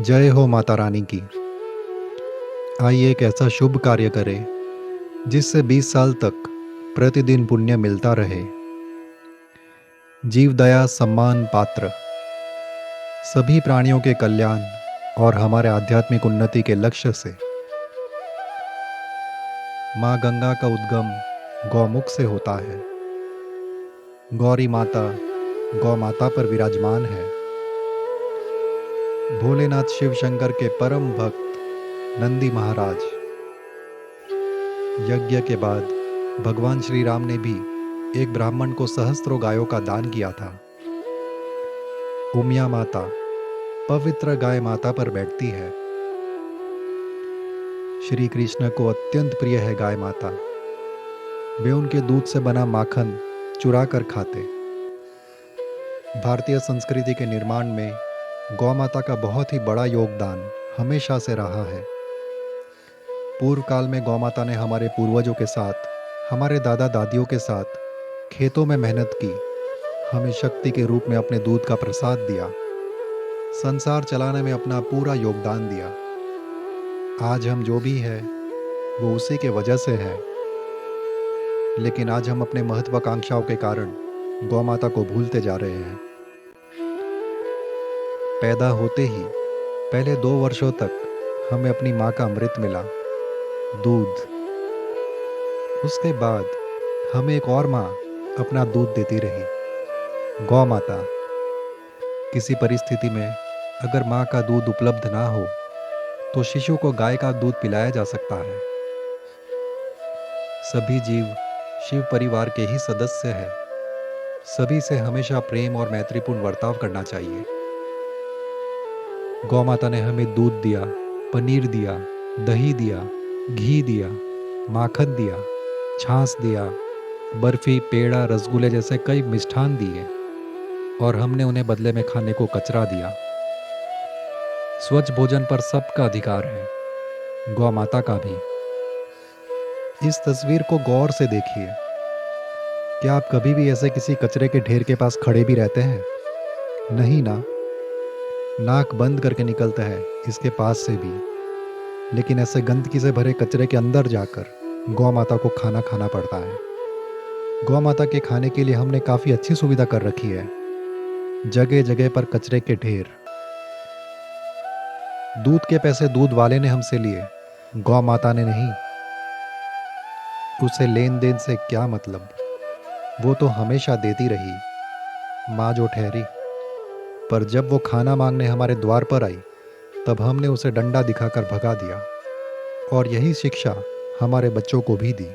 जय हो माता रानी की। आइए एक ऐसा शुभ कार्य करें जिससे 20 साल तक प्रतिदिन पुण्य मिलता रहे। जीव दया सम्मान पात्र सभी प्राणियों के कल्याण और हमारे आध्यात्मिक उन्नति के लक्ष्य से माँ गंगा का उद्गम गौमुख से होता है। गौरी माता गौ माता पर विराजमान है। भोलेनाथ शिव शंकर के परम भक्त नंदी महाराज। यज्ञ के बाद भगवान श्री राम ने भी एक ब्राह्मण को सहस्त्रों गायों का दान किया था। उमिया माता पवित्र गाय माता पर बैठती है। श्री कृष्ण को अत्यंत प्रिय है गाय माता। वे उनके दूध से बना माखन चुरा कर खाते। भारतीय संस्कृति के निर्माण में गौ माता का बहुत ही बड़ा योगदान हमेशा से रहा है। पूर्व काल में गौ माता ने हमारे पूर्वजों के साथ, हमारे दादा दादियों के साथ खेतों में मेहनत की, हमें शक्ति के रूप में अपने दूध का प्रसाद दिया, संसार चलाने में अपना पूरा योगदान दिया। आज हम जो भी है वो उसी के वजह से है। लेकिन आज हम अपने महत्वाकांक्षाओं के कारण गौ माता को भूलते जा रहे हैं। पैदा होते ही पहले 2 वर्षों तक हमें अपनी माँ का अमृत मिला, दूध। उसके बाद हमें एक और माँ अपना दूध देती रही, गौ माता। किसी परिस्थिति में अगर माँ का दूध उपलब्ध ना हो तो शिशु को गाय का दूध पिलाया जा सकता है। सभी जीव शिव परिवार के ही सदस्य हैं। सभी से हमेशा प्रेम और मैत्रीपूर्ण बर्ताव करना चाहिए। गौ माता ने हमें दूध दिया, पनीर दिया, दही दिया, घी दिया, माखन दिया, छाछ दिया, बर्फी, पेड़ा, रसगुल्ले जैसे कई मिष्ठान दिए और हमने उन्हें बदले में खाने को कचरा दिया। स्वच्छ भोजन पर सबका अधिकार है, गौ माता का भी। इस तस्वीर को गौर से देखिए। क्या आप कभी भी ऐसे किसी कचरे के ढेर के पास खड़े भी रहते हैं? नहीं ना। नाक बंद करके निकलता है इसके पास से भी। लेकिन ऐसे गंदगी से भरे कचरे के अंदर जाकर गौ माता को खाना खाना पड़ता है। गौ माता के खाने के लिए हमने काफ़ी अच्छी सुविधा कर रखी है। जगह जगह पर कचरे के ढेर। दूध के पैसे दूध वाले ने हमसे लिए, गौ माता ने नहीं। उसे लेन देन से क्या मतलब, वो तो हमेशा देती रही, माँ जो ठहरी। पर जब वो खाना मांगने हमारे द्वार पर आई तब हमने उसे डंडा दिखाकर भगा दिया। और यही शिक्षा हमारे बच्चों को भी दी।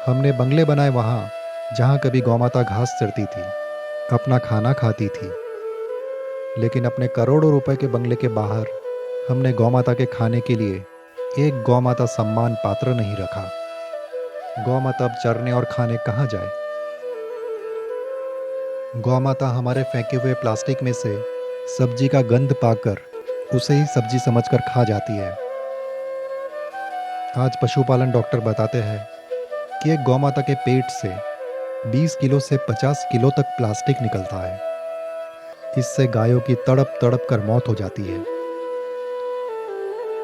हमने बंगले बनाए वहाँ जहाँ कभी गौ माता घास चरती थी, अपना खाना खाती थी। लेकिन अपने करोड़ों रुपए के बंगले के बाहर हमने गौ माता के खाने के लिए एक गौ माता सम्मान पात्र नहीं रखा। गौ माता अब चरने और खाने कहाँ जाए? गौ माता हमारे फेंके हुए प्लास्टिक में से सब्जी का गंध पाकर उसे ही सब्जी समझकर खा जाती है। आज पशुपालन डॉक्टर बताते हैं कि एक गौ माता के पेट से 20 किलो से 50 किलो तक प्लास्टिक निकलता है। इससे गायों की तड़प तड़प कर मौत हो जाती है।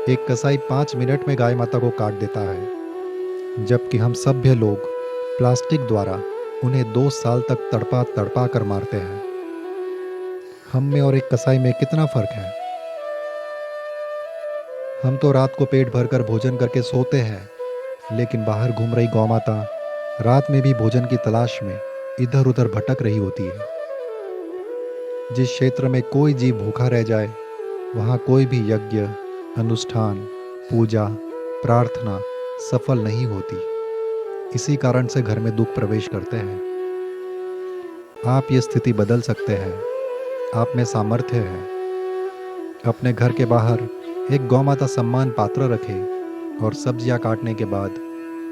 एक कसाई 5 मिनट में गाय माता को काट देता है, जबकि हम सभ्य लोग प्लास्टिक द्वारा उन्हें 2 साल तक तड़पा तड़पा कर मारते हैं। हम में और एक कसाई में कितना फर्क है। हम तो रात को पेट भरकर भोजन करके सोते हैं, लेकिन बाहर घूम रही गौ माता रात में भी भोजन की तलाश में इधर उधर भटक रही होती है। जिस क्षेत्र में कोई जीव भूखा रह जाए वहाँ कोई भी यज्ञ, अनुष्ठान, पूजा, प्रार्थना सफल नहीं होती। इसी कारण से घर में दुख प्रवेश करते हैं। आप ये स्थिति बदल सकते हैं। आप में सामर्थ्य है। अपने घर के बाहर एक गौ माता सम्मान पात्र रखें और सब्जियां काटने के बाद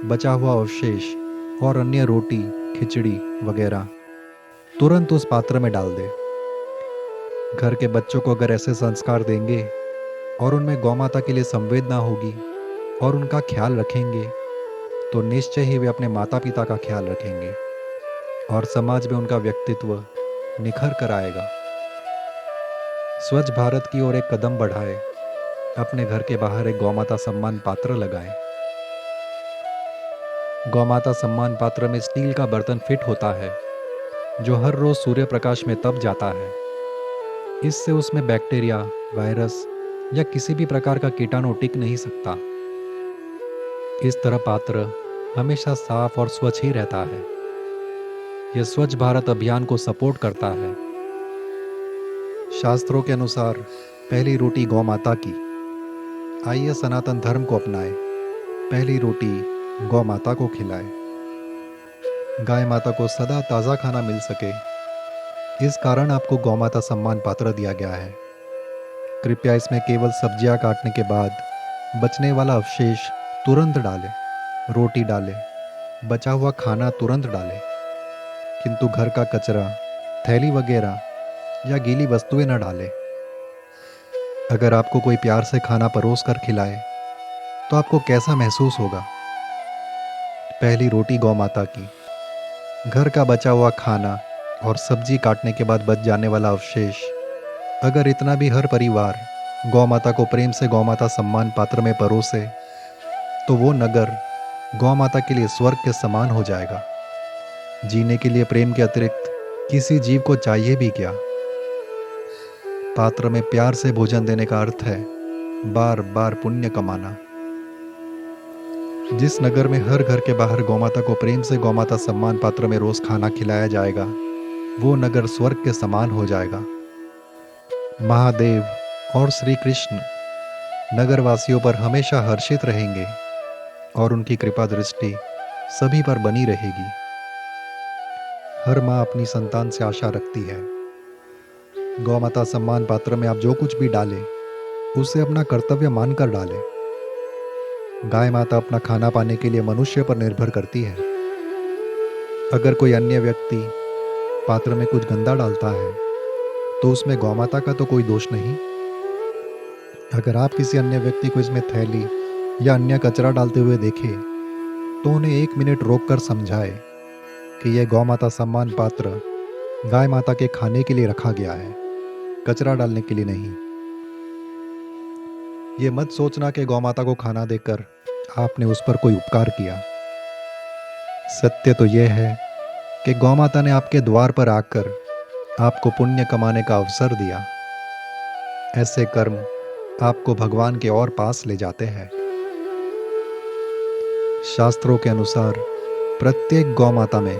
बचा हुआ अवशेष और अन्य रोटी, खिचड़ी वगैरह तुरंत उस पात्र में डाल दें। घर के बच्चों को अगर ऐसे संस्कार देंगे और उनमें गौ माता के लिए संवेदना होगी और उनका ख्याल रखेंगे तो निश्चय ही वे अपने माता पिता का ख्याल रखेंगे और समाज में उनका व्यक्तित्व निखर कर आएगा। स्वच्छ भारत की ओर एक कदम बढ़ाए, अपने घर के बाहर एक गौमाता सम्मान पात्र लगाएं। गौमाता सम्मान पात्र में स्टील का बर्तन फिट होता है, जो हर रोज सूर्य प्रकाश में तप जाता है। इससे उसमें बैक्टीरिया, वायरस या किसी भी प्रकार का कीटाणु टिक नहीं सकता। इस तरह पात्र हमेशा साफ और स्वच्छ ही रहता है। यह स्वच्छ भारत अभियान को सपोर्ट करता है। शास्त्रों के अनुसार पहली रोटी गौ माता की। आइए सनातन धर्म को अपनाएं। पहली रोटी गौ माता को खिलाएं। गाय माता को सदा ताज़ा खाना मिल सके, इस कारण आपको गौ माता सम्मान पात्र दिया गया है। कृपया इसमें केवल सब्जियां काटने के बाद बचने वाला अवशेष तुरंत डालें। रोटी डालें, बचा हुआ खाना तुरंत डालें, किंतु घर का कचरा, थैली वगैरह या गीली वस्तुएं न डालें। अगर आपको कोई प्यार से खाना परोस कर खिलाए तो आपको कैसा महसूस होगा? पहली रोटी गौ माता की। घर का बचा हुआ खाना और सब्जी काटने के बाद बच जाने वाला अवशेष, अगर इतना भी हर परिवार गौ माता को प्रेम से गौ माता सम्मान पात्र में परोसे तो वो नगर गौ माता के लिए स्वर्ग के समान हो जाएगा। जीने के लिए प्रेम के अतिरिक्त किसी जीव को चाहिए भी क्या? पात्र में प्यार से भोजन देने का अर्थ है बार बार पुण्य कमाना। जिस नगर में हर घर के बाहर गौमाता को प्रेम से गौमाता सम्मान पात्र में रोज खाना खिलाया जाएगा, वो नगर स्वर्ग के समान हो जाएगा। महादेव और श्री कृष्ण नगरवासियों पर हमेशा हर्षित रहेंगे और उनकी कृपा दृष्टि सभी पर बनी रहेगी। हर माँ अपनी संतान से आशा रखती है। गौमाता सम्मान पात्र में आप जो कुछ भी डालें, उसे अपना कर्तव्य मानकर डालें। गाय माता अपना खाना पाने के लिए मनुष्य पर निर्भर करती है। अगर कोई अन्य व्यक्ति पात्र में कुछ गंदा डालता है तो उसमें गौमाता का तो कोई दोष नहीं। अगर आप किसी अन्य व्यक्ति को इसमें थैली या अन्य कचरा डालते हुए देखें तो उन्हें 1 मिनट रोककर समझाएं कि यह गौमाता सम्मान पात्र गाय माता के खाने के लिए रखा गया है, कचरा डालने के लिए नहीं। ये मत सोचना कि गौमाता को खाना देकर आपने उस पर कोई उपकार किया। सत्य तो यह है कि गौमाता ने आपके द्वार पर आकर आपको पुण्य कमाने का अवसर दिया। ऐसे कर्म आपको भगवान के और पास ले जाते हैं। शास्त्रों के अनुसार प्रत्येक गौमाता में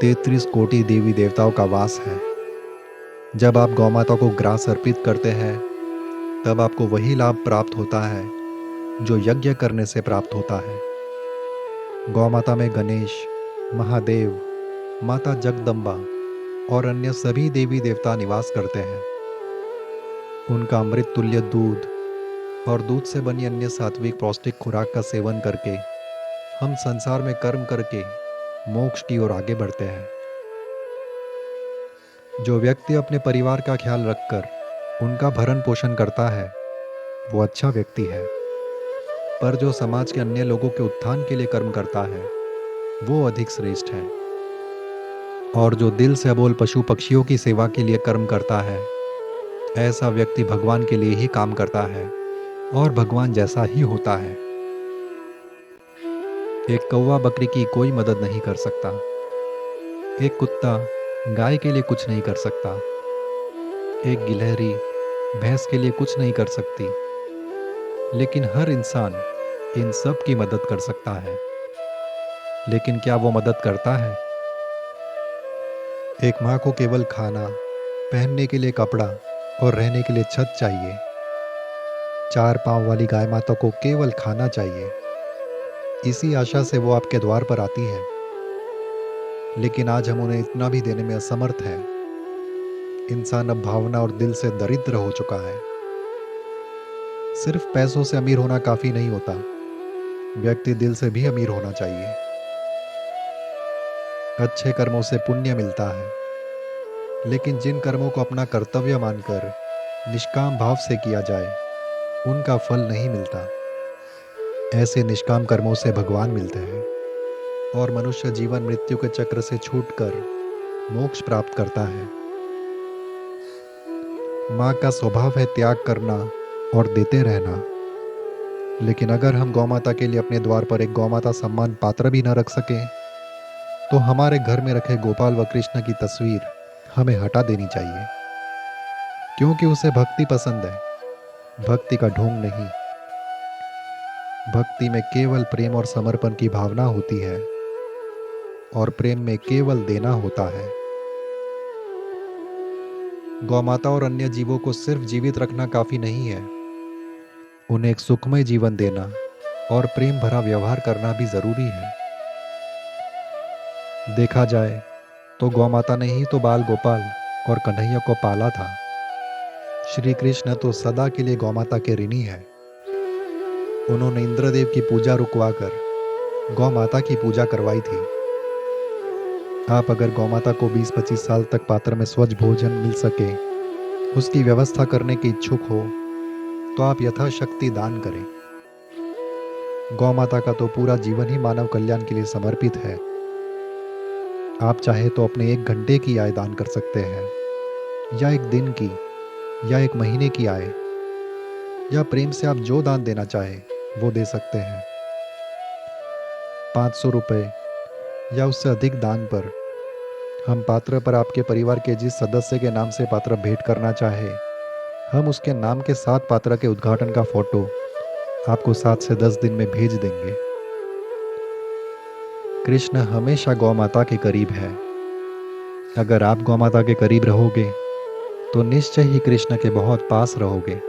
33 कोटि देवी देवताओं का वास है। जब आप गौमाता को ग्रास अर्पित करते हैं तब आपको वही लाभ प्राप्त होता है जो यज्ञ करने से प्राप्त होता है। गौमाता में गणेश, महादेव, माता जगदम्बा और अन्य सभी देवी देवता निवास करते हैं। उनका अमृत तुल्य दूध और दूध से बनी अन्य सात्विक पौष्टिक खुराक का सेवन करके हम संसार में कर्म करके मोक्ष की ओर आगे बढ़ते हैं। जो व्यक्ति अपने परिवार का ख्याल रखकर उनका भरण पोषण करता है वो अच्छा व्यक्ति है, पर जो समाज के अन्य लोगों के उत्थान के लिए कर्म करता है वो अधिक श्रेष्ठ है। और जो दिल से अबोल पशु पक्षियों की सेवा के लिए कर्म करता है, ऐसा व्यक्ति भगवान के लिए ही काम करता है और भगवान जैसा ही होता है। एक कौवा बकरी की कोई मदद नहीं कर सकता। एक कुत्ता गाय के लिए कुछ नहीं कर सकता। एक गिलहरी भैंस के लिए कुछ नहीं कर सकती। लेकिन हर इंसान इन सब की मदद कर सकता है। लेकिन क्या वो मदद करता है? एक माँ को केवल खाना, पहनने के लिए कपड़ा और रहने के लिए छत चाहिए। 4 पांव वाली गाय माता को केवल खाना चाहिए। इसी आशा से वो आपके द्वार पर आती है। लेकिन आज हम उन्हें इतना भी देने में असमर्थ हैं। इंसान अब भावना और दिल से दरिद्र हो चुका है। सिर्फ पैसों से अमीर होना काफी नहीं होता, व्यक्ति दिल से भी अमीर होना चाहिए। अच्छे कर्मों से पुण्य मिलता है, लेकिन जिन कर्मों को अपना कर्तव्य मानकर निष्काम भाव से किया जाए उनका फल नहीं मिलता। ऐसे निष्काम कर्मों से भगवान मिलते हैं और मनुष्य जीवन मृत्यु के चक्र से छूटकर मोक्ष प्राप्त करता है। माँ का स्वभाव है त्याग करना और देते रहना। लेकिन अगर हम गौमाता के लिए अपने द्वार पर एक गौमाता सम्मान पात्र भी न रख सके, तो हमारे घर में रखे गोपाल व कृष्ण की तस्वीर हमें हटा देनी चाहिए, क्योंकि उसे भक्ति पसंद है, भक्ति का ढोंग नहीं। भक्ति में केवल प्रेम और समर्पण की भावना होती है, और प्रेम में केवल देना होता है। गौमाता और अन्य जीवों को सिर्फ जीवित रखना काफी नहीं है, उन्हें एक सुखमय जीवन देना और प्रेम भरा व्यवहार करना भी जरूरी है। देखा जाए तो गौमाता ने ही तो बाल गोपाल और कन्हैया को पाला था। श्री कृष्ण तो सदा के लिए गौमाता के ऋणी है। उन्होंने इंद्रदेव की पूजा रुकवाकर गौमाता की पूजा करवाई थी। आप अगर गौमाता को 20-25 साल तक पात्र में स्वच्छ भोजन मिल सके, उसकी व्यवस्था करने के इच्छुक हो, तो आप यथाशक्ति दान करें। गौमाता का तो पूरा जीवन ही मानव कल्याण के लिए समर्पित है। आप चाहे तो अपने 1 घंटे की आय दान कर सकते हैं, या 1 दिन की, या 1 महीने की आय, या प्रेम से आप जो दान देना चाहें वो दे सकते हैं। 500 रुपये या उससे अधिक दान पर हम पात्र पर आपके परिवार के जिस सदस्य के नाम से पात्र भेंट करना चाहे, हम उसके नाम के साथ पात्र के उद्घाटन का फोटो आपको 7 से 10 दिन में भेज देंगे। कृष्ण हमेशा गौमाता के करीब है। अगर आप गौमाता के करीब रहोगे, तो निश्चय ही कृष्ण के बहुत पास रहोगे।